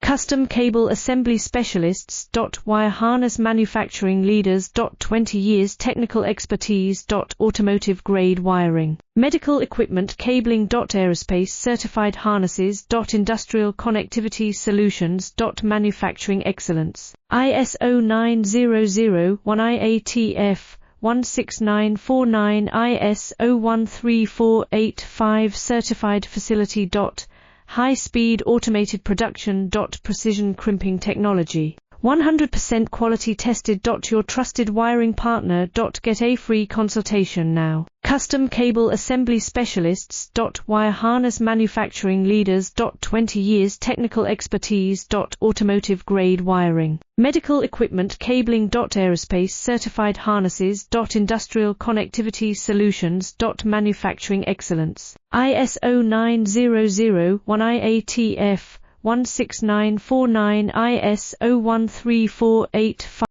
Custom cable assembly specialists. Wire harness manufacturing leaders. 20 years technical expertise. Automotive grade wiring. Medical equipment cabling. Aerospace certified harnesses. Industrial connectivity solutions. Manufacturing excellence. ISO 9001 IATF 16949 ISO 13485 certified facility. High-speed automated production. Precision crimping technology. 100% quality tested. Your trusted wiring partner. Get a free consultation now. Custom cable assembly specialists. Wire harness manufacturing leaders. 20 years technical expertise. Automotive grade wiring. Medical equipment cabling. Aerospace certified harnesses. Industrial connectivity solutions. Manufacturing excellence. ISO 9001 IATF 16949 ISO 13485